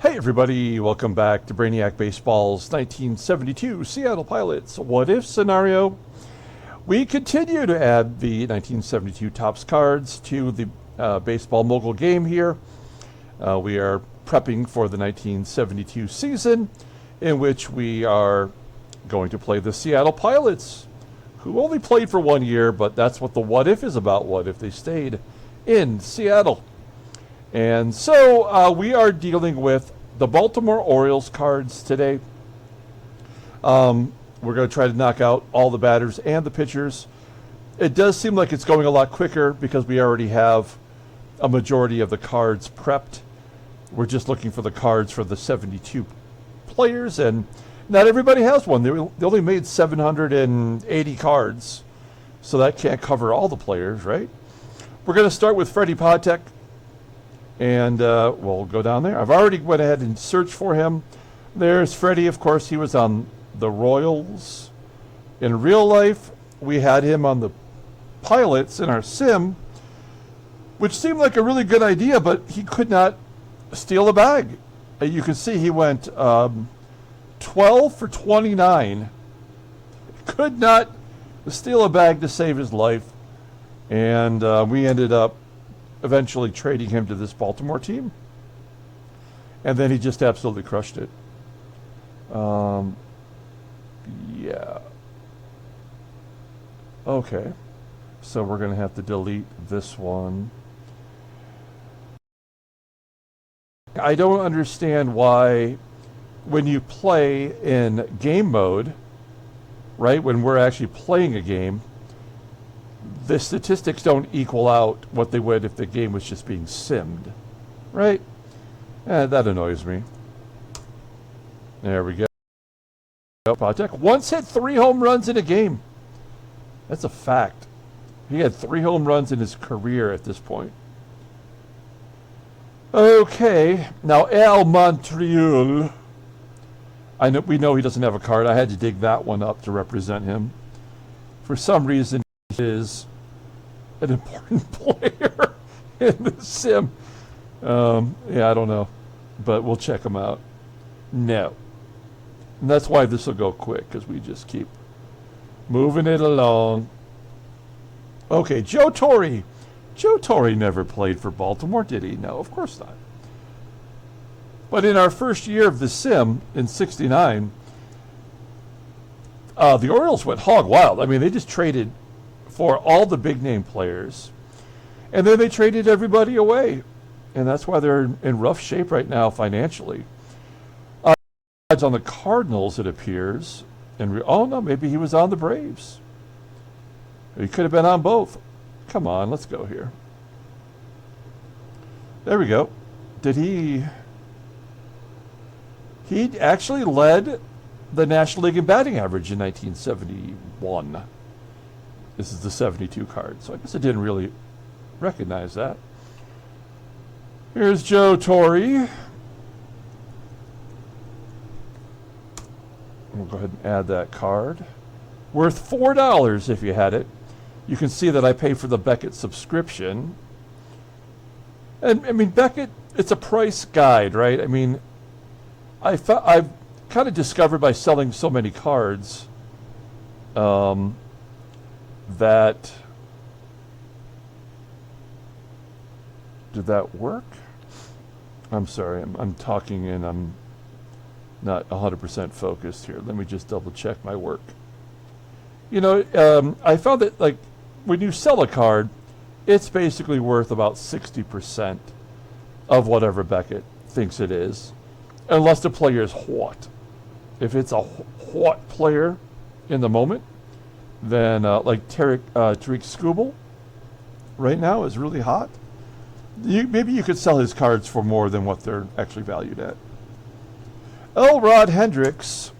Hey everybody, welcome back to Brainiac Baseball's 1972 Seattle Pilots What If scenario. We continue to add the 1972 Topps cards to the baseball mogul game here. We are prepping for the 1972 season, in which we are going to play the Seattle Pilots, who only played for 1 year, but that's what the What If is about. What if they stayed in Seattle? And so we are dealing with the Baltimore Orioles cards today. We're going to try to knock out all the batters and the pitchers. It does seem like it's going a lot quicker because we already have a majority of the cards prepped. We're just looking for the cards for the 72 players, and not everybody has one. They only made 780 cards, so that can't cover all the players, right? We're going to start with Freddie Patek. And we'll go down there. I've already went ahead and searched for him. There's Freddie, of course. He was on the Royals. In real life, we had him on the Pilots in our sim, which seemed like a really good idea, but he could not steal a bag. You can see he went 12 for 29. Could not steal a bag to save his life. And we ended up eventually trading him to this Baltimore team. And then he just absolutely crushed it. Yeah. Okay. So we're going to have to delete this one. I don't understand why when you play in game mode, right, when we're actually playing a game, the statistics don't equal out what they would if the game was just being simmed, right? That annoys me. There we go. Patek once hit 3 home runs in a game. That's a fact. He had 3 home runs in his career at this point. Okay, now Al Montreal. We know he doesn't have a card. I had to dig that one up to represent him. For some reason, he is an important player in the sim. Yeah, I don't know, but we'll check him out. No. And that's why this will go quick, because we just keep moving it along. Okay, Joe Torre. Joe Torre never played for Baltimore, did he? No, of course not. But in our first year of the sim, in '69, the Orioles went hog wild. I mean, they just traded for all the big name players, and then they traded everybody away, and that's why they're in rough shape right now financially. On the Cardinals, it appears, and oh no, maybe he was on the Braves. He could have been on both. Come on, let's go here. There we go. Did he actually led the National League in batting average in 1971. This is the 72 card, so I guess I didn't really recognize that. Here's Joe Torre. We'll go ahead and add that card. Worth $4 if you had it. You can see that I pay for the Beckett subscription. And I mean, Beckett, it's a price guide, right? I mean, I've kind of discovered by selling so many cards that did that work? I'm sorry, I'm talking and I'm not 100% focused here. Let me just double check my work. You know, I found that like when you sell a card, it's basically worth about 60% of whatever Beckett thinks it is, unless the player is hot. If it's a hot player in the moment, then like Tariq Skubal right now is really hot. Maybe you could sell his cards for more than what they're actually valued at. Elrod Hendricks,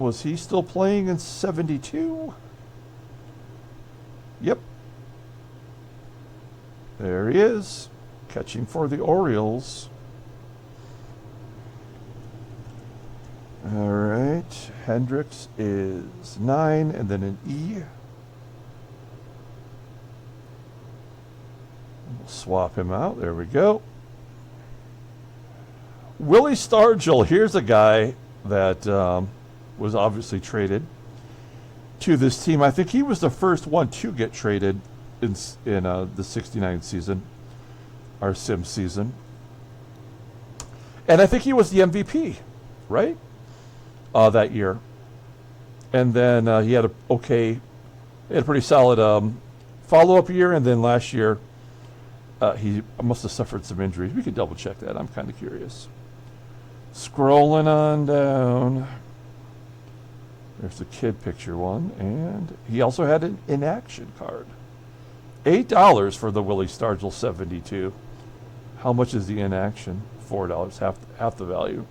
was he still playing in '72? Yep. There he is, catching for the Orioles. All right, Hendricks is 9 and then an E. We'll swap him out. There we go. Willie Stargell, here's a guy that was obviously traded to this team. I think he was the first one to get traded in the 69 season, our sim season. And I think he was the MVP, right? That year. And then he had a pretty solid follow-up year, and then last year he must have suffered some injuries. We could double check that. I'm kind of curious. Scrolling on down. There's the kid picture one, and he also had an inaction card. $8 for the Willie Stargell 72. How much is the inaction? $4, half the value.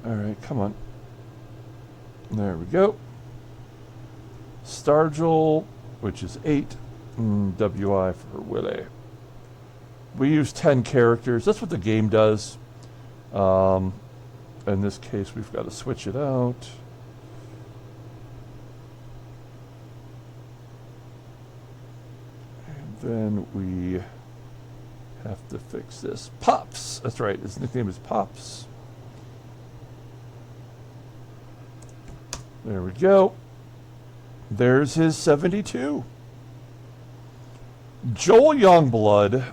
All right, come on. There we go. Stargell, which is 8. WI for Willie. We use 10 characters. That's what the game does. In this case, we've got to switch it out. And then we have to fix this. Pops. That's right. His nickname is Pops. There we go. There's his 72. Joel Youngblood,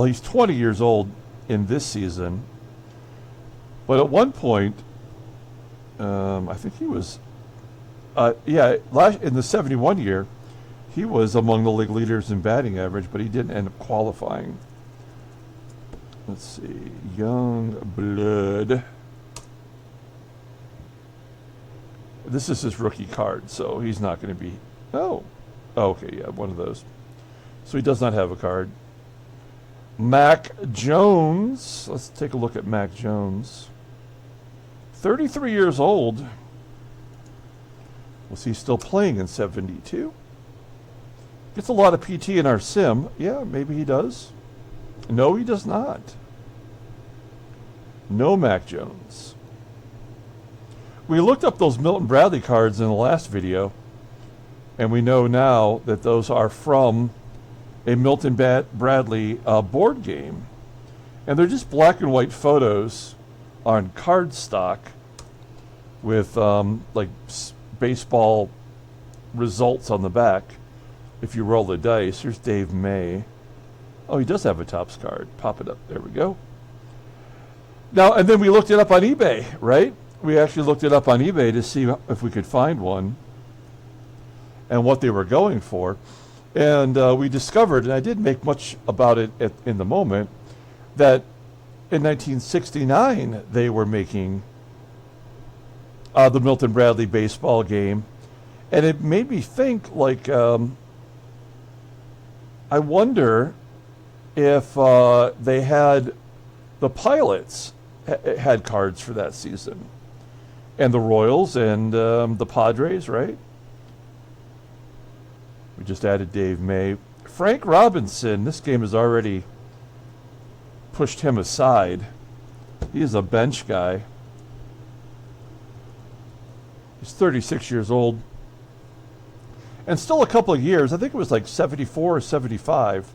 he's 20 years old in this season, but at one point, I think he was, in the 71 year, he was among the league leaders in batting average, but he didn't end up qualifying. Let's see, Youngblood. This is his rookie card, so he's not going to be. Oh, okay, yeah, one of those. So he does not have a card. Mac Jones. Let's take a look at Mac Jones. 33 years old. Was he still playing in 72? Gets a lot of PT in our sim. Yeah, maybe he does. No, he does not. No Mac Jones. We looked up those Milton Bradley cards in the last video, and we know now that those are from a Milton Bradley board game. And they're just black and white photos on cardstock with baseball results on the back. If you roll the dice, here's Dave May. Oh, he does have a Topps card. Pop it up. There we go. Now, and then we looked it up on eBay, right? We actually looked it up on eBay to see if we could find one and what they were going for. And we discovered, and I didn't make much about it in the moment, that in 1969 they were making the Milton Bradley baseball game. And it made me think, I wonder if they had the Pilots had cards for that season. And the Royals and the Padres, right? We just added Dave May. Frank Robinson, this game has already pushed him aside. He is a bench guy. He's 36 years old. And still a couple of years, I think it was like 74 or 75,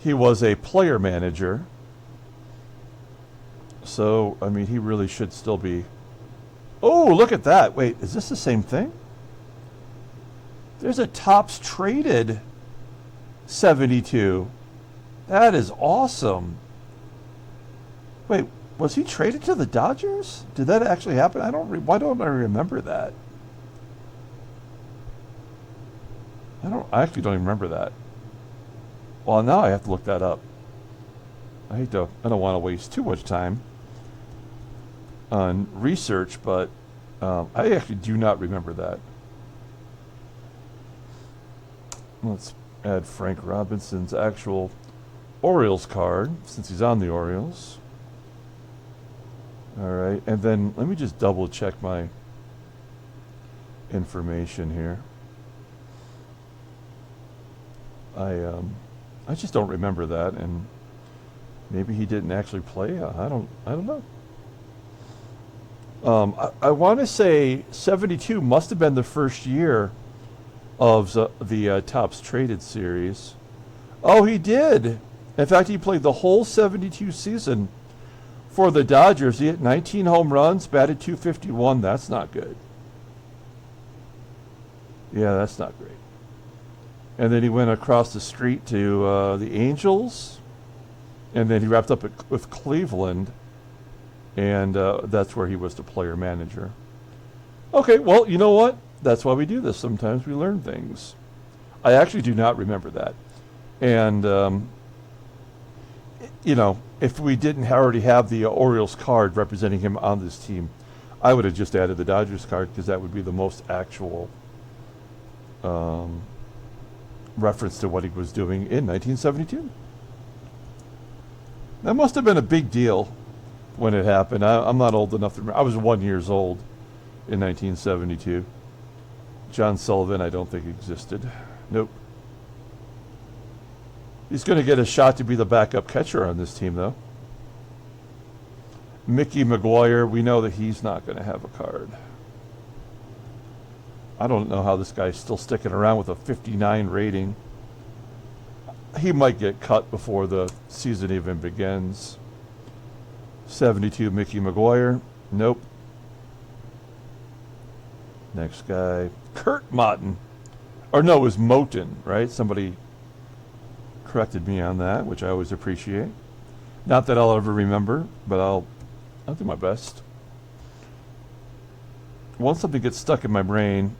he was a player manager. So, I mean, he really should still be. Oh, look at that. Wait, is this the same thing? There's a Topps traded 72. That is awesome. Wait, was he traded to the Dodgers? Did that actually happen? Why don't I remember that? I actually don't even remember that. Well, now I have to look that up. I don't want to waste too much time on research, but I actually do not remember that. Let's add Frank Robinson's actual Orioles card, since he's on the Orioles. All right, and then let me just double check my information here. I just don't remember that, and maybe he didn't actually play. I don't know. I want to say 72 must have been the first year of the Topps Traded series. Oh, he did. In fact, he played the whole 72 season for the Dodgers. He hit 19 home runs, batted .251. That's not good. Yeah, that's not great. And then he went across the street to the Angels, and then he wrapped up with Cleveland, and that's where he was the player manager. Okay, well, you know what? That's why we do this. Sometimes we learn things. I actually do not remember that. And, you know, if we didn't already have the Orioles card representing him on this team, I would have just added the Dodgers card because that would be the most actual reference to what he was doing in 1972. That must have been a big deal when it happened. I'm not old enough to remember. I was 1 year old in 1972. John Sullivan, I don't think existed. Nope. He's going to get a shot to be the backup catcher on this team, though. Mickey McGuire, we know that he's not going to have a card. I don't know how this guy's still sticking around with a 59 rating. He might get cut before the season even begins. 72, Mickey McGuire. Nope. Next guy, Kurt Motten. Or no, it was Moten, right? Somebody corrected me on that, which I always appreciate. Not that I'll ever remember, but I'll do my best. Once something gets stuck in my brain,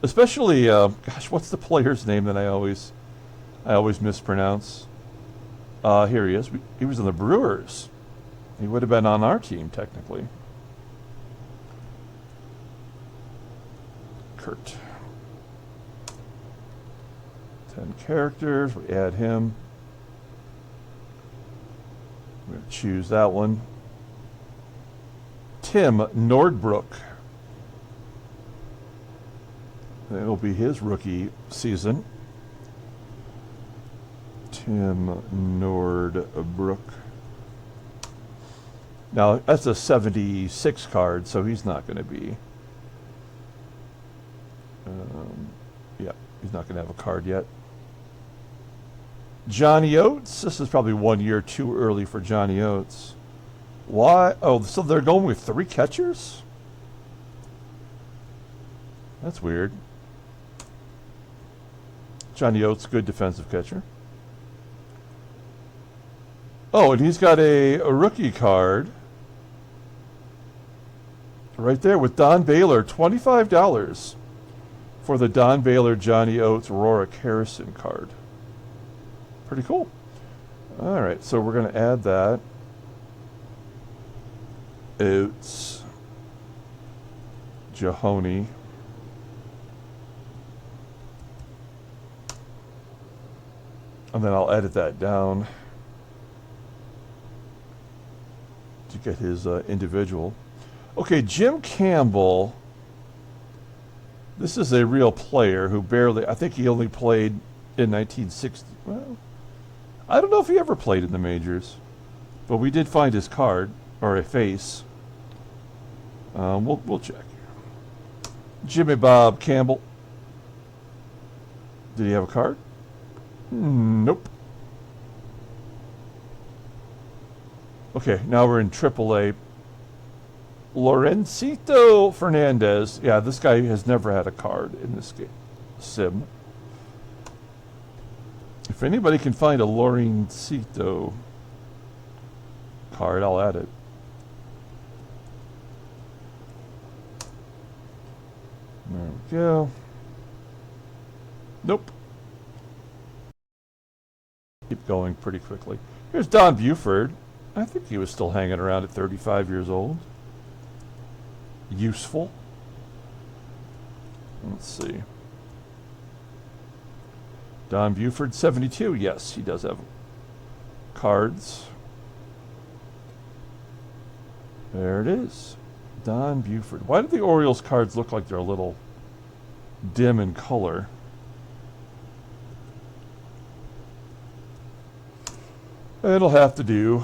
especially, gosh, what's the player's name that I always mispronounce? Here he is. He was in the Brewers. He would have been on our team, technically. Kurt. 10 characters. We add him. We're going to choose that one. Tim Nordbrook. It'll be his rookie season. Tim Nordbrook. Now, that's a 76 card, so he's not going to be... yeah, he's not going to have a card yet. Johnny Oates. This is probably 1 year too early for Johnny Oates. Why? Oh, so they're going with 3 catchers? That's weird. Johnny Oates, good defensive catcher. Oh, and he's got a rookie card right there with Don Baylor, $25 for the Don Baylor Johnny Oates Rorik Harrison card. Pretty cool. All right, so we're going to add that. Oates, Jahoney. And then I'll edit that down to get his individual. Okay, Jim Campbell. This is a real player who barely, I think he only played in 1960. Well, I don't know if he ever played in the majors, but we did find his card, or a face. We'll check. Jimmy Bob Campbell. Did he have a card? Nope. Okay, now we're in AAA. Lorencito Fernandez. Yeah, this guy has never had a card in this game. Sim. If anybody can find a Lorencito card, I'll add it. There we go. Nope. Keep going pretty quickly. Here's Don Buford. I think he was still hanging around at 35 years old. Useful. Let's see. Don Buford, 72. Yes, he does have cards. There it is. Don Buford. Why do the Orioles cards look like they're a little dim in color? It'll have to do.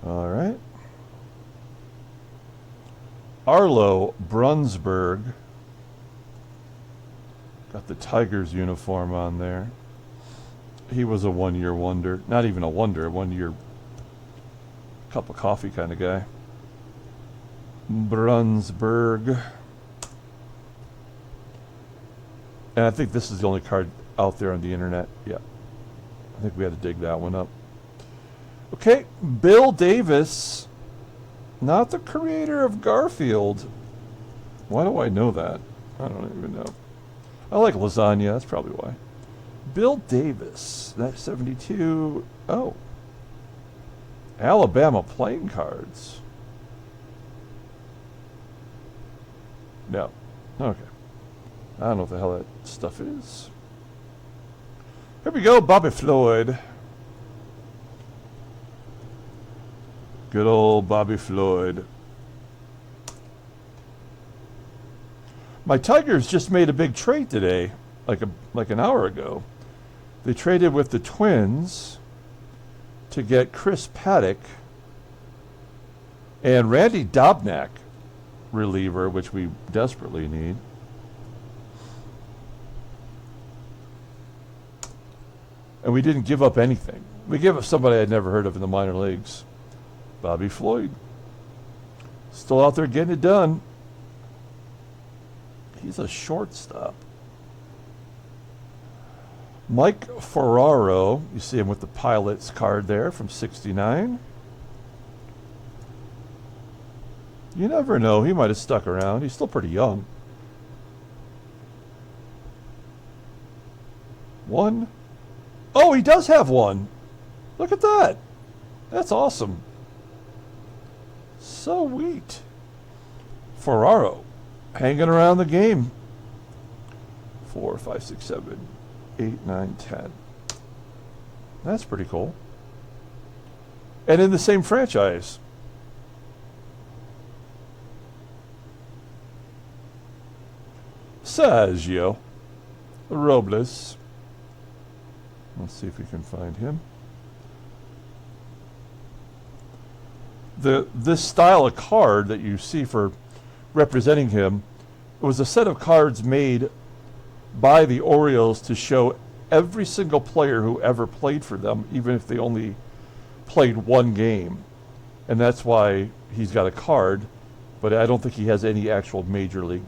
All right. Arlo Brunsberg. Got the Tigers uniform on there. He was a one-year wonder. Not even a wonder, a one-year cup of coffee kind of guy. Brunsberg. And I think this is the only card out there on the internet. Yeah. I think we had to dig that one up. Okay, Bill Davis. Not the creator of Garfield. Why do I know that? I don't even know. I like lasagna. That's probably why. Bill Davis. That's 72. Oh. Alabama playing cards. No. Okay. I don't know what the hell that stuff is. Here we go, Bobby Floyd. Good old Bobby Floyd. My Tigers just made a big trade today, like an hour ago. They traded with the Twins to get Chris Paddock and Randy Dobnak, reliever, which we desperately need. And we didn't give up anything. We gave up somebody I'd never heard of in the minor leagues. Bobby Floyd. Still out there getting it done. He's a shortstop. Mike Ferraro. You see him with the Pilots card there from 69. You never know. He might have stuck around. He's still pretty young. One. Oh, he does have one. Look at that. That's awesome. Sweet. Ferraro. Hanging around the game. 4, 5, 6, 7, 8, 9, 10. That's pretty cool. And in the same franchise. Sergio Robles. Let's see if we can find him. This style of card that you see for representing him was a set of cards made by the Orioles to show every single player who ever played for them, even if they only played one game. And that's why he's got a card, but I don't think he has any actual Major League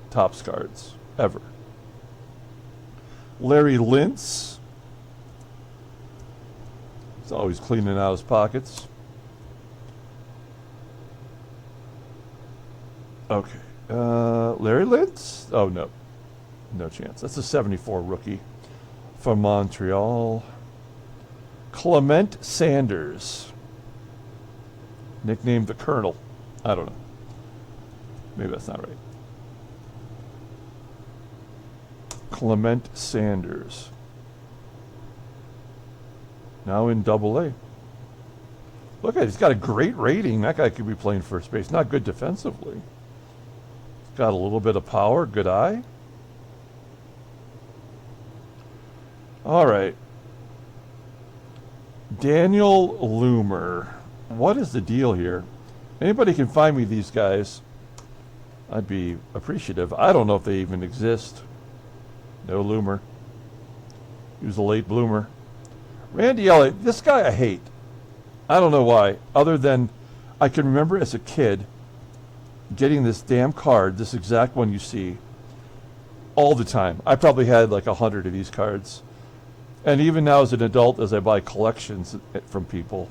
Topps cards, ever. Larry Lintz. He's always cleaning out his pockets. Okay. Larry Lintz? Oh, no. No chance. That's a 74 rookie from Montreal. Clement Sanders. Nicknamed the Colonel. I don't know. Maybe that's not right. Clement Sanders. Now in Double-A. Look at it. He's got a great rating. That guy could be playing first base. Not good defensively. He's got a little bit of power. Good eye. All right. Daniel Loomer. What is the deal here? Anybody can find me these guys. I'd be appreciative. I don't know if they even exist. No Loomer. He was a late bloomer. Randy Elliott. This guy I hate. I don't know why. Other than I can remember as a kid getting this damn card, this exact one you see, all the time. I probably had like 100 of these cards. And even now as an adult, as I buy collections from people,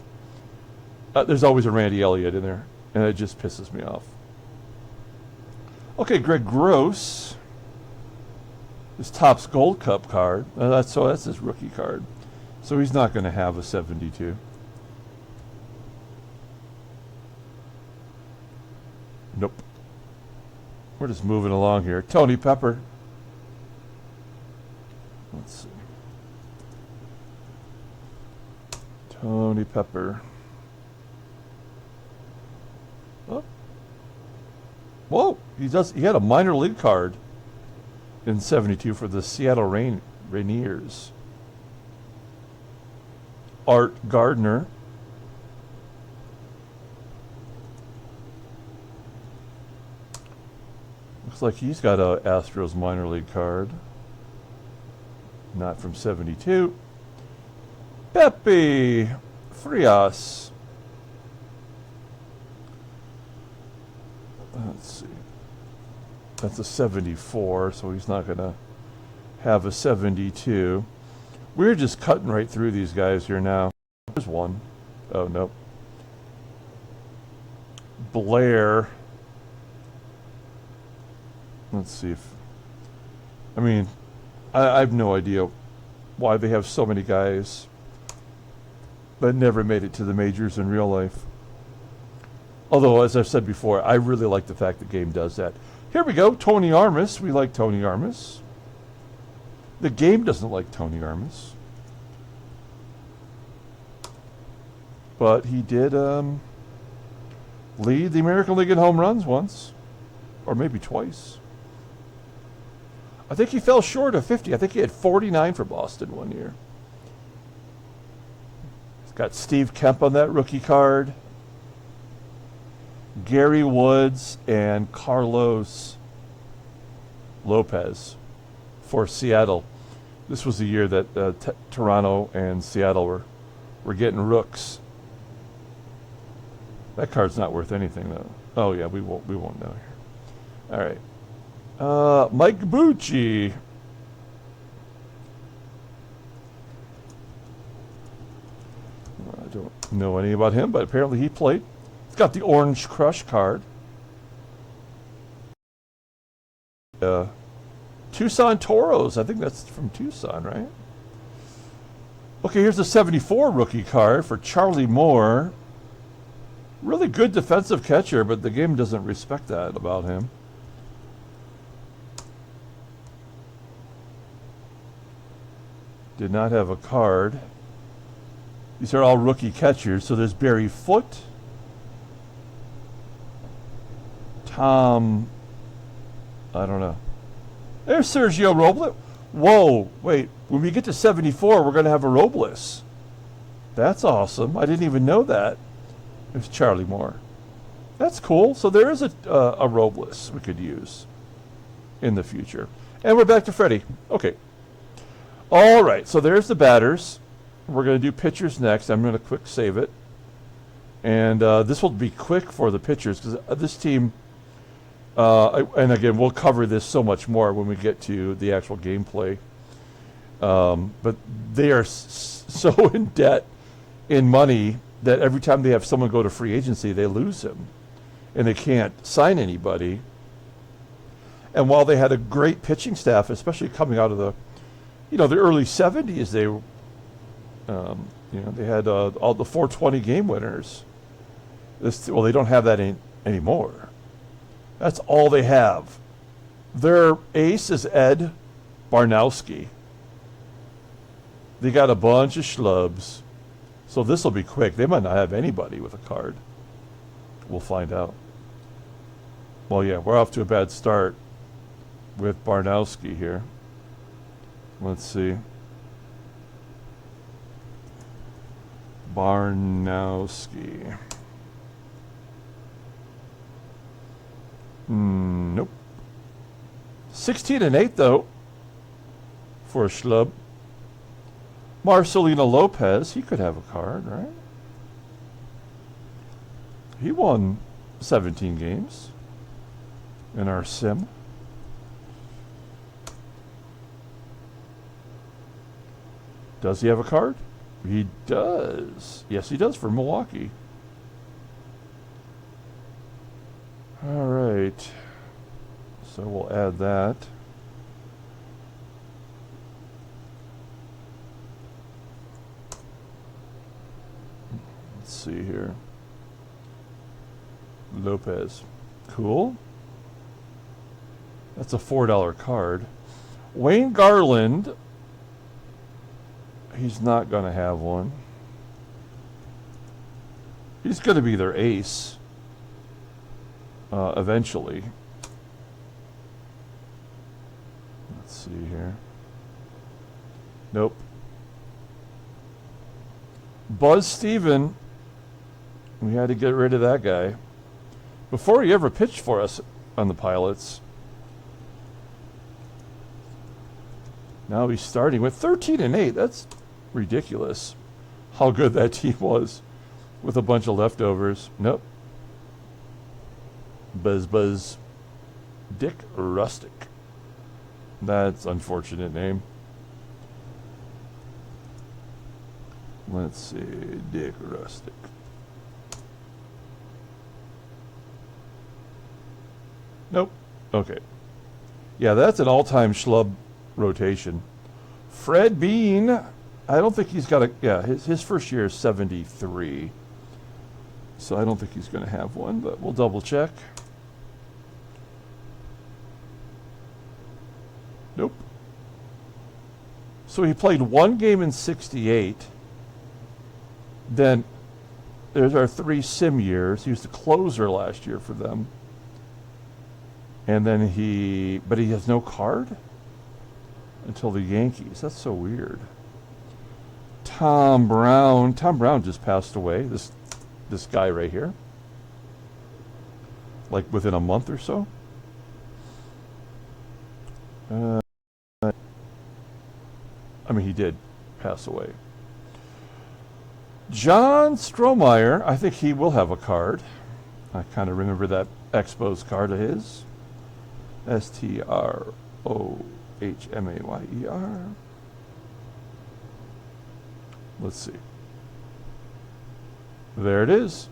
there's always a Randy Elliott in there. And it just pisses me off. Okay, Greg Gross. His Topps Gold Cup card. That's his rookie card. So he's not going to have a 72. Nope. We're just moving along here. Tony Pepper. Let's see. Tony Pepper. Oh. Whoa. He had a minor league card in 72 for the Seattle Rainiers. Art Gardner. Looks like he's got a Astros minor league card. Not from 72. Pepe Frias. Let's see. That's a 74, so he's not going to have a 72. We're just cutting right through these guys here now. There's one. Oh, nope. Blair. Let's see if... I mean, I have no idea why they have so many guys that never made it to the majors in real life. Although, as I've said before, I really like the fact the game does that. Here we go, Tony Armas. We like Tony Armas. The game doesn't like Tony Armas. But he did lead the American League in home runs once. Or maybe twice. I think he fell short of 50. I think he had 49 for Boston one year. He's got Steve Kemp on that rookie card. Gary Woods and Carlos Lopez for Seattle. This was the year that Toronto and Seattle were getting rooks. That card's not worth anything though. Oh yeah, we won't know here. All right. Mike Bucci. I don't know anything about him, but apparently he played. He's got the Orange Crush card. Tucson Toros. I think that's from Tucson, right? Okay, here's the 74 rookie card for Charlie Moore. Really good defensive catcher, but the game doesn't respect that about him. Did not have a card. These are all rookie catchers. So there's Barry Foote. Tom, I don't know. There's Sergio Robles. Whoa, wait. When we get to 74, we're going to have a Robles. That's awesome. I didn't even know that. There's Charlie Moore. That's cool. So there is a Robles we could use in the future. And we're back to Freddie. Okay. All right, so there's the batters. We're going to do pitchers next. I'm going to quick save it. And this will be quick for the pitchers because this team, and again, we'll cover this so much more when we get to the actual gameplay. But they are so in debt in money that every time they have someone go to free agency, they lose him. And they can't sign anybody. And while they had a great pitching staff, especially coming out of the early 70s, they had all the 420 game winners. They don't have that anymore. That's all they have. Their ace is Ed Barnowski. They got a bunch of schlubs. So this will be quick. They might not have anybody with a card. We'll find out. Well, yeah, we're off to a bad start with Barnowski here. Let's see. Barnowski. Nope. 16-8 though for a schlub. Marcelino Lopez, he could have a card, right? He won 17 games in our sim. Does he have a card? He does. Yes, he does for Milwaukee. All right. So we'll add that. Let's see here. Lopez. Cool. That's a $4 card. Wayne Garland. He's not going to have one. He's going to be their ace eventually. Let's see here. Nope. Buzz Steven. We had to get rid of that guy. Before he ever pitched for us on the Pilots. Now he's starting with 13-8. That's ridiculous. How good that team was with a bunch of leftovers. Nope. Buzz. Dick Rustic. That's unfortunate name. Let's see. Dick Rustic. Nope. Okay. Yeah, that's an all-time schlub rotation. Fred Bean. I don't think he's got a... Yeah, his first year is 73. So I don't think he's going to have one, but we'll double check. Nope. So he played one game in 68. Then there's our 3 sim years. He was the closer last year for them. And then but he has no card until the Yankees. That's so weird. Tom Brown. Tom Brown just passed away. This guy right here. Like within a month or so. I mean, he did pass away. John Strohmeyer. I think he will have a card. I kind of remember that Expos card of his. Strohmayer. Let's see. There it is.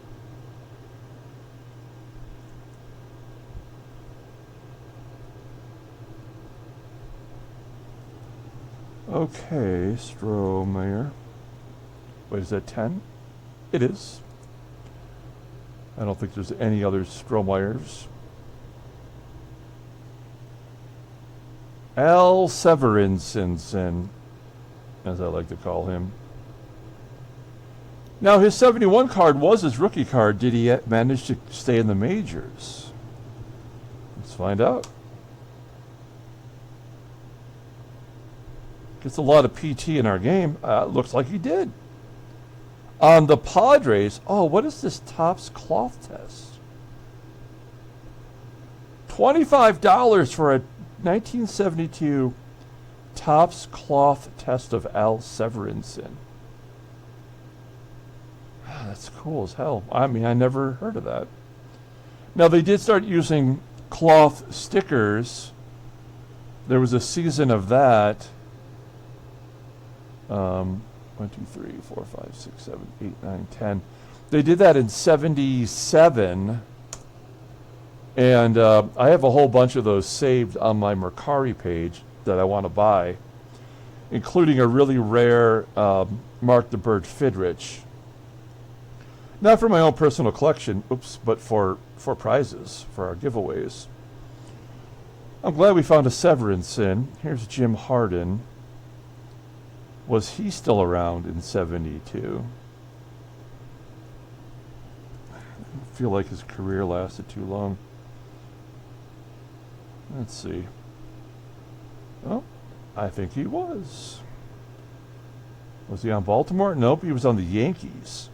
Okay, Strohmeyer. Wait, is that 10? It is. I don't think there's any other Strohmeyers. Al Severinsen, as I like to call him. Now, his 71 card was his rookie card. Did he manage to stay in the majors? Let's find out. Gets a lot of PT in our game. Looks like he did. On the Padres, oh, what is this Topps cloth test? $25 for a 1972 Topps cloth test of Al Severinsen. That's cool as hell. I mean, I never heard of that. Now, they did start using cloth stickers. There was a season of that. 1, 2, 3, 4, 5, 6, 7, 8, 9, 10. They did that in 77. And I have a whole bunch of those saved on my Mercari page that I want to buy, including a really rare Mark the Bird Fidrich. Not for my own personal collection, but for prizes, for our giveaways. I'm glad we found a Severinsen. Here's Jim Harden. Was he still around in 72? I feel like his career lasted too long. Let's see. Oh, I think he was. Was he on Baltimore? Nope, he was on the Yankees.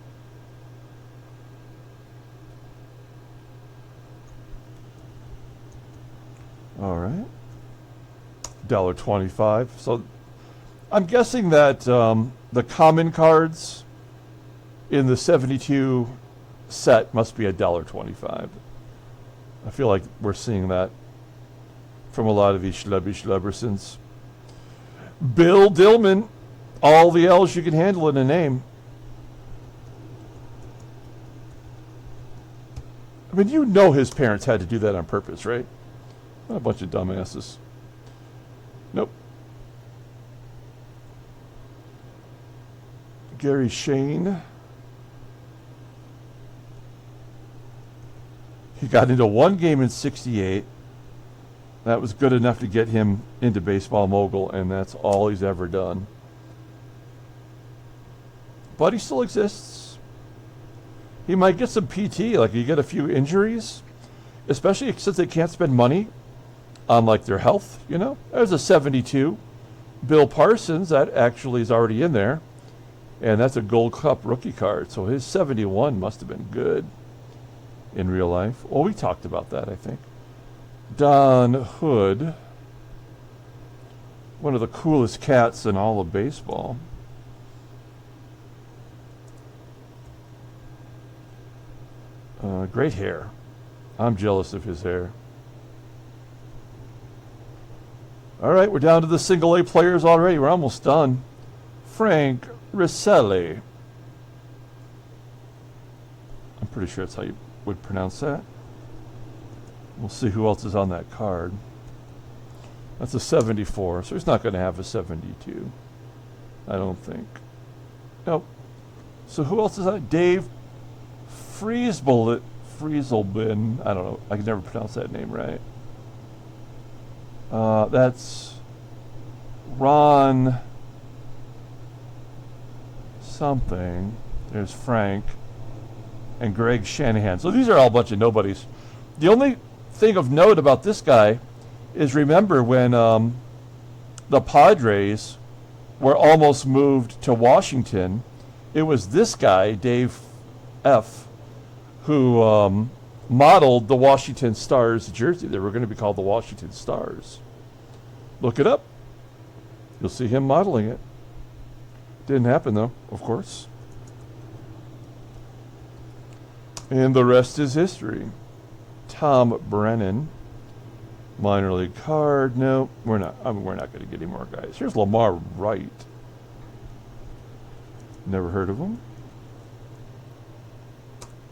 All right. $1.25. So I'm guessing that the common cards in the 72 set must be $1.25. I feel like we're seeing that from a lot of these Schlubbersons. Bill Dillman, all the L's you can handle in a name. I mean, you know his parents had to do that on purpose, right? What a bunch of dumbasses. Nope. Gary Shane. He got into one game in 68. That was good enough to get him into Baseball Mogul, and that's all he's ever done. But he still exists. He might get some PT, like you get a few injuries, especially since they can't spend money on like their health, you know. There's a 72. Bill Parsons, that actually is already in there. And that's a Gold Cup rookie card. So his 71 must have been good in real life. Well, we talked about that, I think. Don Hood. One of the coolest cats in all of baseball. Great hair. I'm jealous of his hair. All right, we're down to the single A players already. We're almost done. Frank Risselli. I'm pretty sure that's how you would pronounce that. We'll see who else is on that card. That's a 74, so he's not going to have a 72. I don't think. Nope. So who else is on? Dave Frieselbin. I don't know. I can never pronounce that name right. That's Ron something. There's Frank and Greg Shanahan. So these are all a bunch of nobodies. The only thing of note about this guy is, remember when the Padres were almost moved to Washington, it was this guy, Dave F., who modeled the Washington Stars jersey. They were going to be called the Washington Stars. Look it up. You'll see him modeling it. Didn't happen, though, of course. And the rest is history. Tom Brennan. Minor league card. No, we're not. We're not going to get any more guys. Here's Lamar Wright. Never heard of him.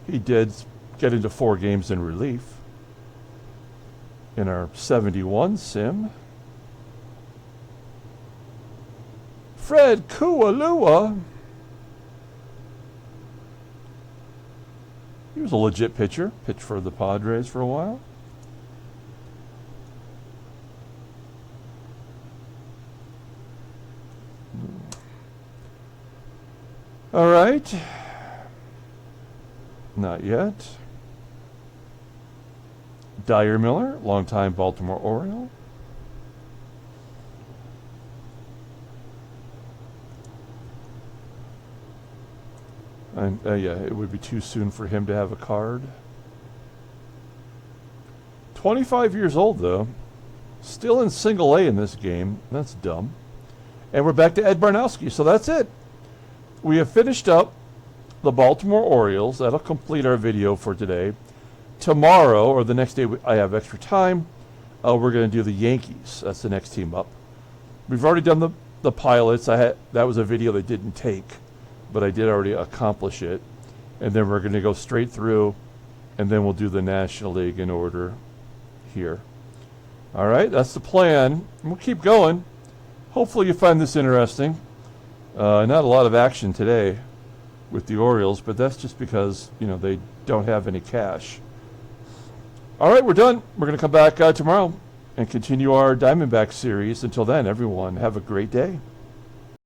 He did get into 4 games in relief in our 71 sim. Fred Kualua. He was a legit pitcher. Pitched for the Padres for a while. All right. Not yet. Dyer Miller, longtime Baltimore Oriole. And yeah, it would be too soon for him to have a card. 25 years old, though. Still in single A in this game. That's dumb. And we're back to Ed Barnowski. So that's it. We have finished up the Baltimore Orioles. That'll complete our video for today. Tomorrow, or the next day I have extra time, we're going to do the Yankees. That's the next team up. We've already done the Pilots. That was a video that didn't take, but I did already accomplish it. And then we're going to go straight through, and then we'll do the National League in order here. All right, that's the plan. We'll keep going. Hopefully you find this interesting. Not a lot of action today with the Orioles, but that's just because, they don't have any cash. All right, we're done. We're going to come back tomorrow and continue our Diamondback series. Until then, everyone, have a great day.